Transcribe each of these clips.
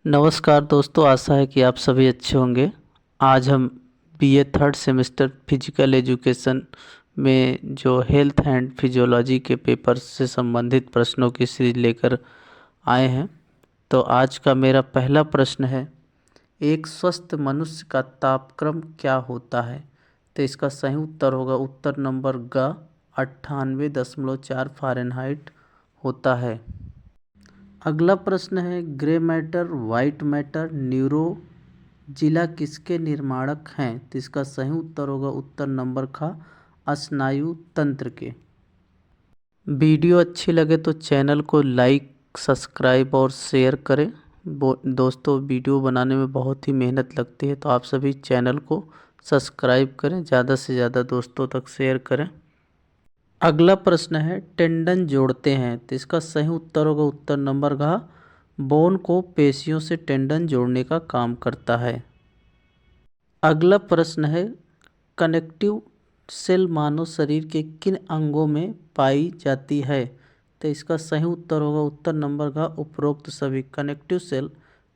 नमस्कार दोस्तों, आशा है कि आप सभी अच्छे होंगे। आज हम BA third semester physical education में जो हेल्थ एंड फिजियोलॉजी के पेपर से संबंधित प्रश्नों की सीरीज लेकर आए हैं। तो आज का मेरा पहला प्रश्न है, एक स्वस्थ मनुष्य का तापक्रम क्या होता है? तो इसका सही उत्तर होगा उत्तर नंबर ग 98.4 फ़ारेनहाइट होता है। अगला प्रश्न है, grey matter, white matter, neuro जिला किसके निर्माणक हैं? तो इसका सही उत्तर होगा उत्तर नंबर ख स्नायु तंत्र के। वीडियो अच्छी लगे तो चैनल को लाइक, सब्सक्राइब और शेयर करें। दोस्तों, वीडियो बनाने में बहुत ही मेहनत लगती है, तो आप सभी चैनल को सब्सक्राइब करें, ज़्यादा से ज़्यादा दोस्तों तक शेयर करें। अगला प्रश्न है, टेंडन जोड़ते हैं, तो इसका सही उत्तर होगा उत्तर नंबर घ बोन को पेशियों से टेंडन जोड़ने का काम करता है। अगला प्रश्न है, कनेक्टिव सेल मानव शरीर के किन अंगों में पाई जाती है? तो इसका सही उत्तर होगा उत्तर नंबर घ उपरोक्त सभी। कनेक्टिव सेल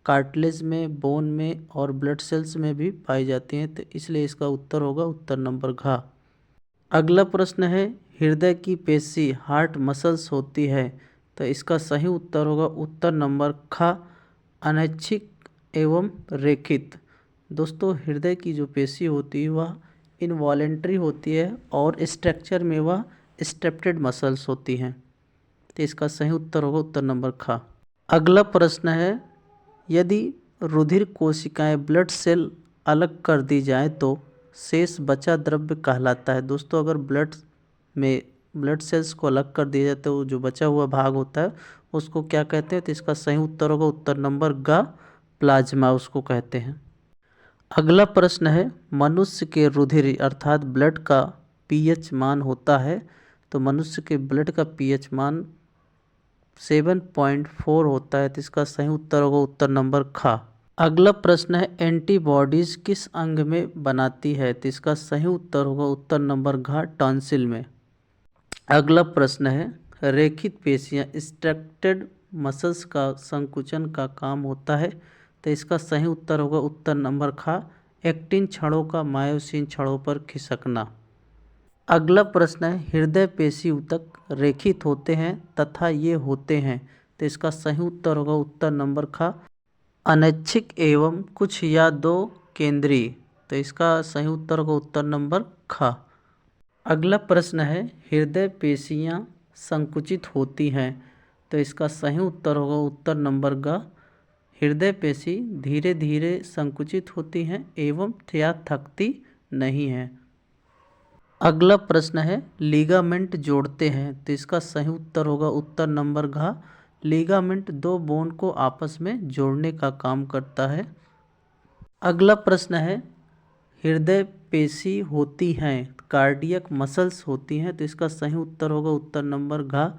कार्टिलेज में, बोन में और ब्लड सेल्स में भी पाई जाती हैं, तो इसलिए इसका उत्तर होगा उत्तर नंबर घ। अगला प्रश्न है, हृदय की पेशी हार्ट मसल्स होती है, तो इसका सही उत्तर होगा उत्तर नंबर ख अनैच्छिक एवं रेखित। दोस्तों, हृदय की जो पेशी होती है वह इनवॉलेंट्री होती है और स्ट्रक्चर में वह स्ट्रेप्टेड मसल्स होती हैं, तो इसका सही उत्तर होगा उत्तर नंबर ख। अगला प्रश्न है, यदि रुधिर कोशिकाएं ब्लड सेल अलग कर दी जाएं तो शेष बचा द्रव्य कहलाता है। दोस्तों, अगर ब्लड सेल्स को अलग कर दिया जाए तो जो बचा हुआ भाग होता है उसको क्या कहते हैं? तो इसका सही उत्तर होगा उत्तर नंबर ग प्लाज्मा उसको कहते हैं। अगला प्रश्न है, मनुष्य के रुधिर अर्थात ब्लड का पीएच मान होता है, तो मनुष्य के ब्लड का पीएच मान 7.4 होता है, तो इसका सही उत्तर होगा उत्तर नंबर ख। अगला प्रश्न है, एंटीबॉडीज किस अंग में बनाती है? तो इसका सही उत्तर होगा उत्तर नंबर घ टॉन्सिल में। अगला प्रश्न है, रेखित पेशियां स्ट्रक्चर्ड मसल्स का संकुचन का काम होता है, तो इसका सही उत्तर होगा उत्तर नंबर ख एक्टिन छड़ों का मायोसिन छड़ों पर खिसकना। अगला प्रश्न है, हृदय पेशी ऊतक रेखित होते हैं तथा ये होते हैं, तो इसका सही उत्तर होगा उत्तर नंबर ख अनैच्छिक एवं कुछ या दो केंद्रीय, तो इसका सही उत्तर होगा उत्तर नंबर ख। अगला प्रश्न है, हृदय पेशियां संकुचित होती हैं, तो इसका सही उत्तर होगा उत्तर नंबर ग हृदय पेशी धीरे धीरे संकुचित होती हैं एवं या थकती नहीं हैं। अगला प्रश्न है, लिगामेंट जोड़ते हैं, तो इसका सही उत्तर होगा उत्तर नंबर घ लिगामेंट दो बोन को आपस में जोड़ने का काम करता है। अगला प्रश्न है, हृदय पेशी होती हैं, कार्डियक मसल्स होती हैं, तो इसका सही उत्तर होगा उत्तर नंबर घ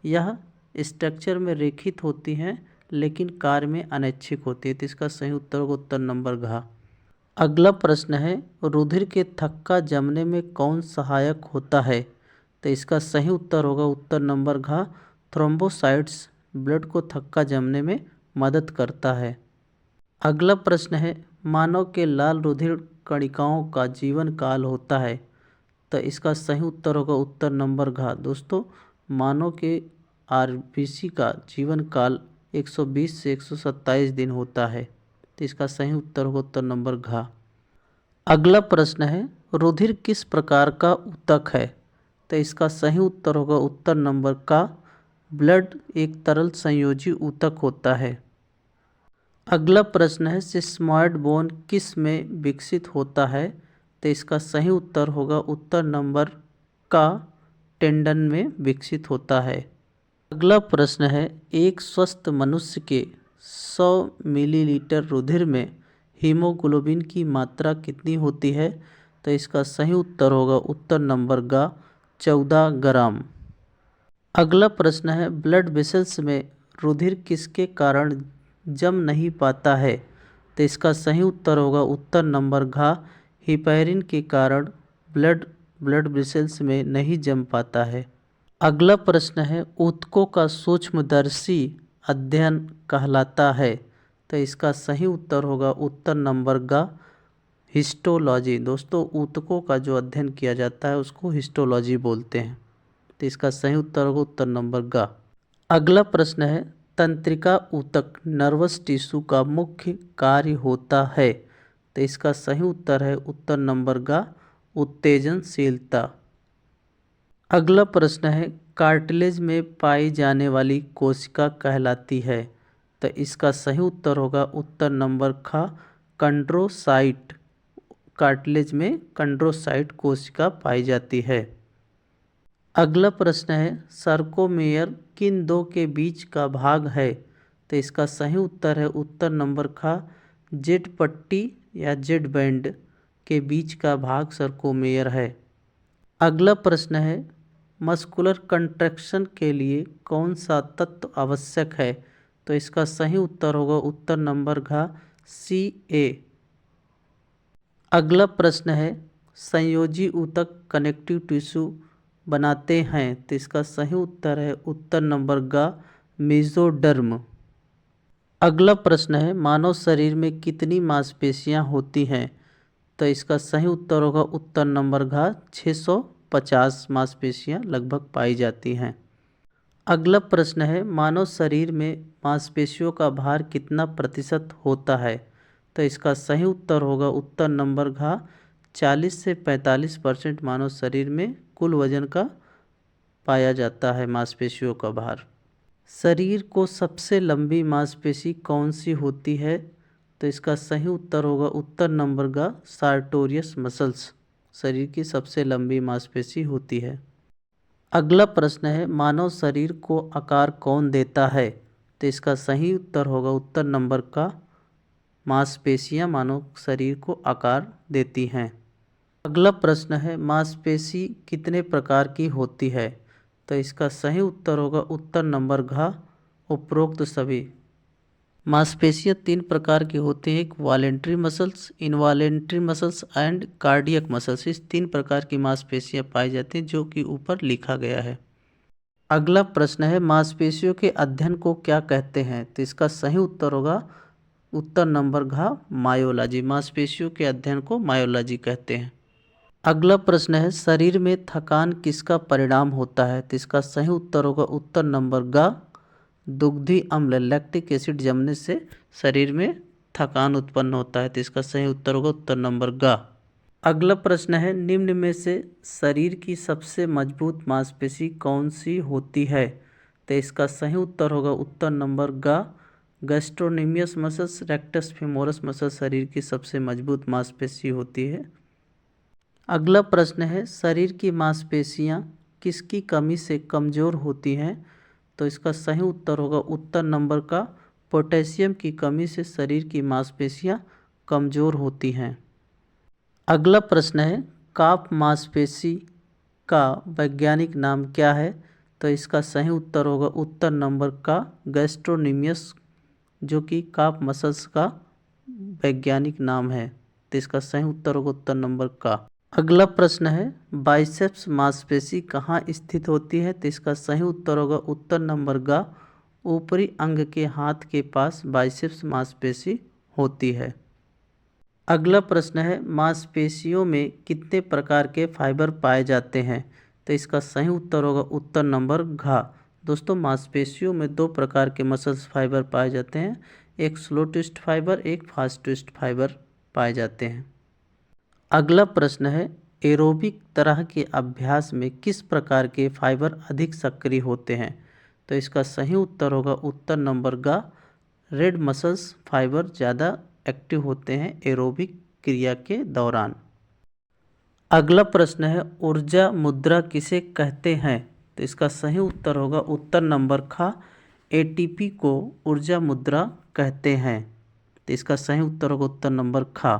यह स्ट्रक्चर में रेखित होती हैं लेकिन कार्य में अनैच्छिक होती है, तो इसका सही उत्तर होगा उत्तर नंबर घ। अगला प्रश्न है, रुधिर के थक्का जमने में कौन सहायक होता है? तो इसका सही उत्तर होगा उत्तर नंबर घ थ्रोम्बोसाइट्स ब्लड को थक्का जमने में मदद करता है। अगला प्रश्न है, मानव के लाल रुधिर कणिकाओं का जीवन काल होता है, तो इसका सही उत्तर होगा उत्तर नंबर घ। दोस्तों, मानव के आरबीसी का जीवन काल 120 से 127 दिन होता है, तो इसका सही उत्तर होगा उत्तर नंबर घ। अगला प्रश्न है, रुधिर किस प्रकार का ऊतक है? तो इसका सही उत्तर होगा उत्तर नंबर का ब्लड एक तरल संयोजी ऊतक होता है। अगला प्रश्न है, सिस्मॉइड बोन किस में विकसित होता है? तो इसका सही उत्तर होगा उत्तर नंबर का टेंडन में विकसित होता है। अगला प्रश्न है, एक स्वस्थ मनुष्य के 100 मिलीलीटर रुधिर में हीमोग्लोबिन की मात्रा कितनी होती है? तो इसका सही उत्तर होगा उत्तर नंबर ग 14 ग्राम। अगला प्रश्न है, ब्लड वेसल्स में रुधिर किसके कारण जम नहीं पाता है? तो इसका सही उत्तर होगा उत्तर नंबर घ हिपैरिन के कारण ब्लड वेसल्स में नहीं जम पाता है। अगला प्रश्न है, ऊतकों का सूक्ष्मदर्शी अध्ययन कहलाता है? तो इसका सही उत्तर होगा उत्तर नंबर ग हिस्टोलॉजी। दोस्तों ऊतकों का जो अध्ययन किया जाता है उसको हिस्टोलॉजी बोलते हैं। तो इसका सही उत्तर होगा उत्तर नंबर ग। अगला प्रश्न है तंत्रिका ऊतक नर्वस टिश्यू का मुख्य कार्य होता है। तो इसका सही उत्तर है उत्तर नंबर ग उत्तेजनशीलता। अगला प्रश्न है कार्टिलेज में पाई जाने वाली कोशिका कहलाती है। तो इसका सही उत्तर होगा उत्तर नंबर ख कंड्रोसाइट। कार्टिलेज में कंड्रोसाइट कोशिका पाई जाती है। अगला प्रश्न है सर्कोमेयर किन दो के बीच का भाग है। तो इसका सही उत्तर है उत्तर नंबर ख जेड पट्टी या जेड बैंड के बीच का भाग सर्कोमेयर है। अगला प्रश्न है मस्कुलर कंट्रैक्शन के लिए कौन सा तत्व आवश्यक है। तो इसका सही उत्तर होगा उत्तर नंबर घ Ca। अगला प्रश्न है संयोजी ऊतक कनेक्टिव टिश्यू बनाते हैं। तो इसका सही उत्तर है उत्तर नंबर ग मेसोडर्म। अगला प्रश्न है मानव शरीर में कितनी मांसपेशियां होती हैं। तो इसका सही उत्तर होगा उत्तर नंबर घ 650 मांसपेशियां लगभग पाई जाती हैं। अगला प्रश्न है मानव शरीर में मांसपेशियों का भार कितना प्रतिशत होता है। तो इसका सही उत्तर होगा उत्तर नंबर घ 40 से 45% मानव शरीर में कुल वजन का पाया जाता है मांसपेशियों का भार। शरीर को सबसे लंबी मांसपेशी कौन सी होती है। तो इसका सही उत्तर होगा उत्तर नंबर ग सार्टोरियस मसल्स शरीर की सबसे लंबी मांसपेशी होती है। अगला प्रश्न है मानव शरीर को आकार कौन देता है। तो इसका सही उत्तर होगा उत्तर नंबर का मांसपेशियां मानव शरीर को आकार देती हैं। अगला प्रश्न है मांसपेशी कितने प्रकार की होती है। तो इसका सही उत्तर होगा उत्तर नंबर घ उपरोक्त सभी। मांसपेशियां 3 प्रकार की होती हैं, एक voluntary muscles, involuntary muscles and cardiac muscles. इस 3 प्रकार की मांसपेशियां पाई जाती हैं जो कि ऊपर लिखा गया है। अगला प्रश्न है मांसपेशियों के अध्ययन को क्या कहते हैं। तो इसका सही उत्तर होगा उत्तर नंबर घ मायोलॉजी। मांसपेशियों के अध्ययन को मायोलॉजी कहते हैं। अगला प्रश्न है शरीर में थकान किसका परिणाम होता है। तो इसका सही उत्तर होगा उत्तर नंबर ग दुग्धी अम्ल लैक्टिक एसिड जमने से शरीर में थकान उत्पन्न होता है। तो इसका सही उत्तर होगा उत्तर नंबर ग। अगला प्रश्न है निम्न में से शरीर की सबसे मजबूत मांसपेशी कौन सी होती है। तो इसका सही उत्तर होगा उत्तर नंबर ग गैस्ट्रोनेमियस मसल्स रेक्टस फेमोरस मसल्स शरीर की सबसे मजबूत मांसपेशी होती है। अगला प्रश्न है शरीर की मांसपेशियां किसकी कमी से कमज़ोर होती हैं। तो इसका सही उत्तर होगा उत्तर नंबर का पोटेशियम की कमी से शरीर की मांसपेशियां कमज़ोर होती हैं। अगला प्रश्न है काफ मांसपेशी का वैज्ञानिक नाम क्या है। तो इसका सही उत्तर होगा उत्तर नंबर का गैस्ट्रोनेमियस जो कि काफ मसल्स का वैज्ञानिक नाम है। तो इसका सही उत्तर होगा उत्तर नंबर का। अगला प्रश्न है बाइसेप्स मांसपेशी कहाँ स्थित होती है। तो इसका सही उत्तर होगा उत्तर नंबर ग ऊपरी अंग के हाथ के पास बाइसेप्स मांसपेशी होती है। अगला प्रश्न है मांसपेशियों में कितने प्रकार के फाइबर पाए जाते हैं। तो इसका सही उत्तर होगा उत्तर नंबर घ। दोस्तों मांसपेशियों में 2 प्रकार के मसल्स फाइबर पाए जाते हैं, एक स्लो ट्विस्ट फाइबर एक फास्ट ट्विस्ट फाइबर पाए जाते हैं। अगला प्रश्न है एरोबिक तरह के अभ्यास में किस प्रकार के फाइबर अधिक सक्रिय होते हैं। तो इसका सही उत्तर होगा उत्तर नंबर ग रेड मसल्स फाइबर ज़्यादा एक्टिव होते हैं एरोबिक क्रिया के दौरान। अगला प्रश्न है ऊर्जा मुद्रा किसे कहते हैं। तो इसका सही उत्तर होगा उत्तर नंबर ख एटीपी को ऊर्जा मुद्रा कहते हैं। तो इसका सही उत्तर होगा उत्तर नंबर ख।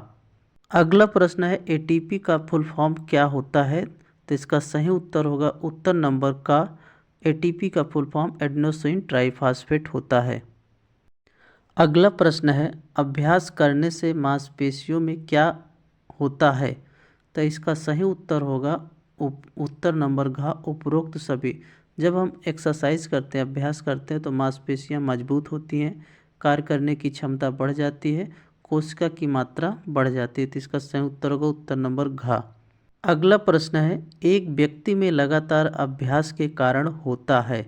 अगला प्रश्न है एटीपी का फुल फॉर्म क्या होता है। तो इसका सही उत्तर होगा उत्तर नंबर का एटीपी का फुल फॉर्म एडेनोसिन ट्राइफॉस्फेट होता है। अगला प्रश्न है अभ्यास करने से मांसपेशियों में क्या होता है। तो इसका सही उत्तर होगा उत्तर नंबर घ उपरोक्त सभी। जब हम एक्सरसाइज करते हैं अभ्यास करते हैं तो मांसपेशियां मजबूत होती हैं, कार्य करने की क्षमता बढ़ जाती है, कोशिका की मात्रा बढ़ जाती है। तो इसका सही उत्तर होगा उत्तर नंबर घ। अगला प्रश्न है, एक व्यक्ति में लगातार अभ्यास के कारण होता है।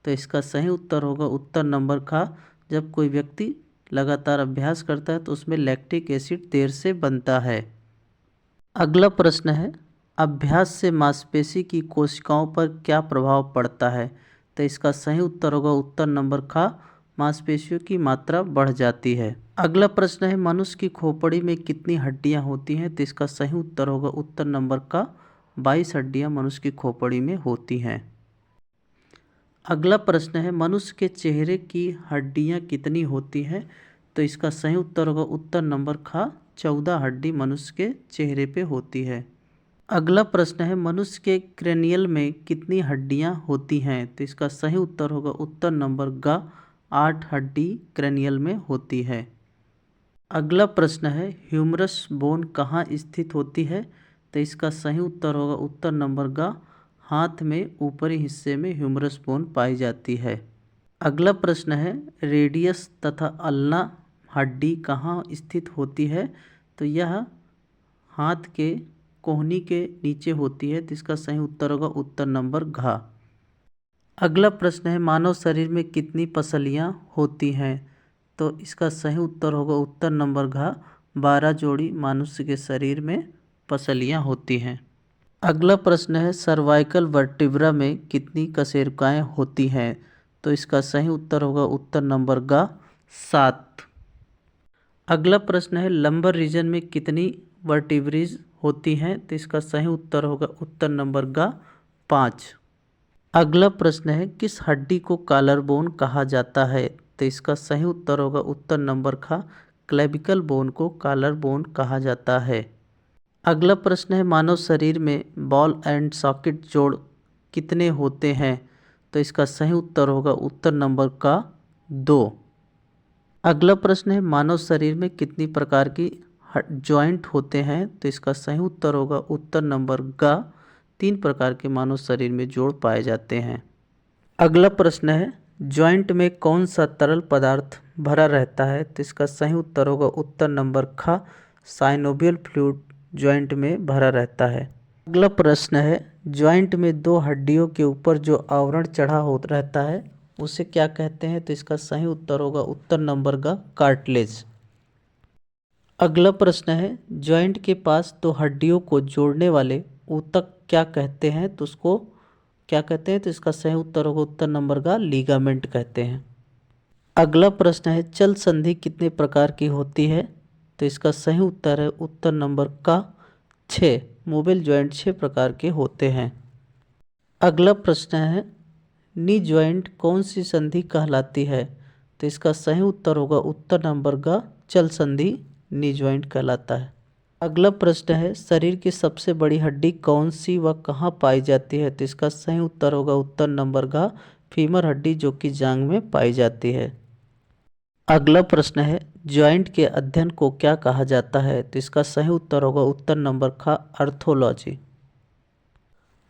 तो इसका सही उत्तर होगा उत्तर नंबर ख। जब कोई व्यक्ति लगातार अभ्यास करता है तो उसमें लैक्टिक एसिड देर से बनता है। अगला प्रश्न है, अभ्यास से मांसपेशी की कोशिकाओं पर क्या प्रभाव पड़ता है। तो इसका सही उत्तर होगा उत्तर नंबर ख, मांसपेशियों की मात्रा बढ़ जाती है। अगला प्रश्न है, मनुष्य की खोपड़ी में कितनी हड्डियां होती हैं। तो इसका सही उत्तर होगा उत्तर नंबर क, 22 हड्डियां मनुष्य की खोपड़ी में होती हैं। अगला प्रश्न है, मनुष्य के चेहरे की हड्डियां कितनी होती हैं। तो इसका सही उत्तर होगा उत्तर नंबर ख, 14 हड्डी मनुष्य के चेहरे पे होती है। अगला प्रश्न है, मनुष्य के क्रेनियल में कितनी हड्डियां होती हैं। तो इसका सही उत्तर होगा उत्तर नंबर ग, 8 हड्डी क्रेनियल में होती है। अगला प्रश्न है, ह्यूमरस बोन कहाँ स्थित होती है। तो इसका सही उत्तर होगा उत्तर नंबर ग, हाथ में ऊपरी हिस्से में ह्यूमरस बोन पाई जाती है। अगला प्रश्न है, रेडियस तथा अल्ना हड्डी कहाँ स्थित होती है। तो यह हाथ के कोहनी के नीचे होती है। तो इसका सही उत्तर होगा उत्तर नंबर घ। अगला प्रश्न है, मानव शरीर में कितनी पसलियाँ होती हैं। तो इसका सही उत्तर होगा उत्तर नंबर घ, 12 जोड़ी मनुष्य के शरीर में पसलियाँ होती हैं। अगला प्रश्न है, सर्वाइकल वर्टिब्रा में कितनी कशेरुकाएँ होती हैं। तो इसका सही उत्तर होगा उत्तर नंबर ग, 7। अगला प्रश्न है, लंबर रीजन में कितनी वर्टिब्रीज होती हैं। तो इसका सही उत्तर होगा उत्तर नंबर ग, 5। अगला प्रश्न है, किस हड्डी को कॉलर बोन कहा जाता है। तो इसका सही उत्तर होगा उत्तर नंबर ख, क्लेविकल बोन को कॉलर बोन कहा जाता है। अगला प्रश्न है, मानव शरीर में बॉल एंड सॉकेट जोड़ कितने होते हैं। तो इसका सही उत्तर होगा उत्तर नंबर का 2। अगला प्रश्न है, मानव शरीर में कितनी प्रकार की जॉइंट होते हैं। तो इसका सही उत्तर होगा उत्तर नंबर ग, 3 प्रकार के मानव शरीर में जोड़ पाए जाते हैं। अगला प्रश्न है, जॉइंट में कौन सा तरल पदार्थ भरा रहता है। तो इसका सही उत्तर होगा उत्तर नंबर ख, साइनोवियल फ्लूइड जॉइंट में भरा रहता है। अगला प्रश्न है, जॉइंट में 2 हड्डियों के ऊपर जो आवरण चढ़ा हो रहता है उसे क्या कहते हैं। तो इसका सही उत्तर होगा उत्तर नंबर ग, कार्टिलेज। अगला प्रश्न है, जॉइंट के पास 2 हड्डियों को जोड़ने वाले ऊतक क्या कहते हैं। तो उसको क्या कहते हैं। तो इसका सही उत्तर होगा उत्तर नंबर का लीगामेंट कहते हैं। अगला प्रश्न है, चल संधि कितने प्रकार की होती है। तो इसका सही उत्तर है उत्तर नंबर का 6। मोबाइल जॉइंट 6 प्रकार के होते हैं। अगला प्रश्न है, नी जॉइंट कौन सी संधि कहलाती है। तो इसका सही उत्तर होगा उत्तर नंबर का चल संधि नी जॉइंट कहलाता है। अगला प्रश्न है, शरीर की सबसे बड़ी हड्डी कौन सी व कहाँ पाई जाती है। तो इसका सही उत्तर होगा उत्तर नंबर का फीमर हड्डी जो कि जांघ में पाई जाती है। अगला प्रश्न है, जॉइंट के अध्ययन को क्या कहा जाता है। तो इसका सही उत्तर होगा उत्तर नंबर ख, आर्थोलॉजी।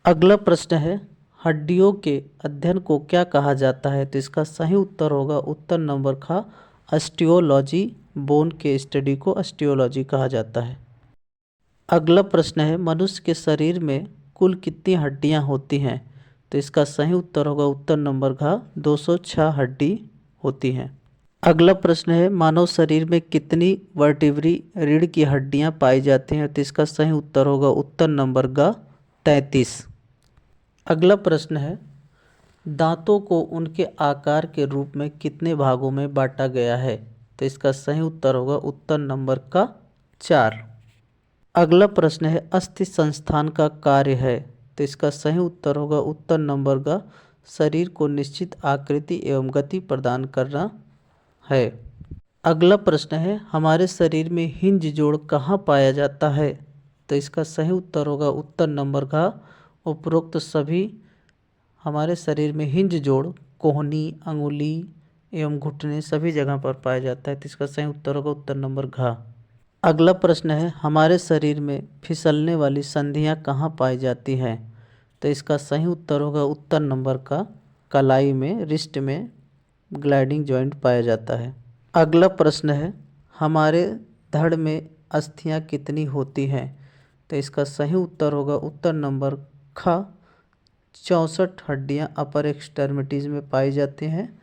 अगला प्रश्न है, हड्डियों के अध्ययन को क्या कहा जाता है। तो इसका सही उत्तर होगा उत्तर नंबर ख, ऑस्टियोलॉजी। बोन के स्टडी को ऑस्टियोलॉजी कहा जाता है। अगला प्रश्न है, मनुष्य के शरीर में कुल कितनी हड्डियां होती हैं। तो इसका सही उत्तर होगा उत्तर नंबर घ, 206 हड्डी होती हैं। अगला प्रश्न है, मानव शरीर में कितनी वर्टिब्री रीढ़ की हड्डियां पाई जाती हैं। तो इसका सही उत्तर होगा उत्तर नंबर ग, 33। अगला प्रश्न है, दांतों को उनके आकार के रूप में कितने भागों में बांटा गया है। तो इसका सही उत्तर होगा उत्तर नंबर का 4। अगला प्रश्न है, अस्थि संस्थान का कार्य है। तो इसका सही उत्तर होगा उत्तर नंबर का शरीर को निश्चित आकृति एवं गति प्रदान करना है। अगला प्रश्न है, हमारे शरीर में हिंज जोड़ कहाँ पाया जाता है। तो इसका सही उत्तर होगा उत्तर नंबर का उपरोक्त सभी हमारे शरीर में हिंज जोड़ कोहनी, अंगुली एवं घुटने सभी जगह पर पाया जाता है। तो इसका सही उत्तर होगा उत्तर नंबर घ। अगला प्रश्न है, हमारे शरीर में फिसलने वाली संधियां कहाँ पाई जाती हैं। तो इसका सही उत्तर होगा उत्तर नंबर का कलाई में, रिस्ट में ग्लाइडिंग जॉइंट पाया जाता है। अगला प्रश्न है, हमारे धड़ में अस्थियां कितनी होती हैं? तो इसका सही उत्तर होगा उत्तर नंबर ख 64 हड्डियां अपर एक्सट्रेमिटीज में पाई जाती हैं।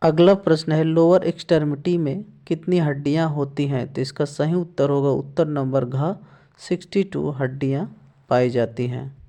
अगला प्रश्न है, लोअर एक्सट्रेमिटी में कितनी हड्डियां होती हैं? तो इसका सही उत्तर होगा उत्तर नंबर घ 62 हड्डियां पाई जाती हैं।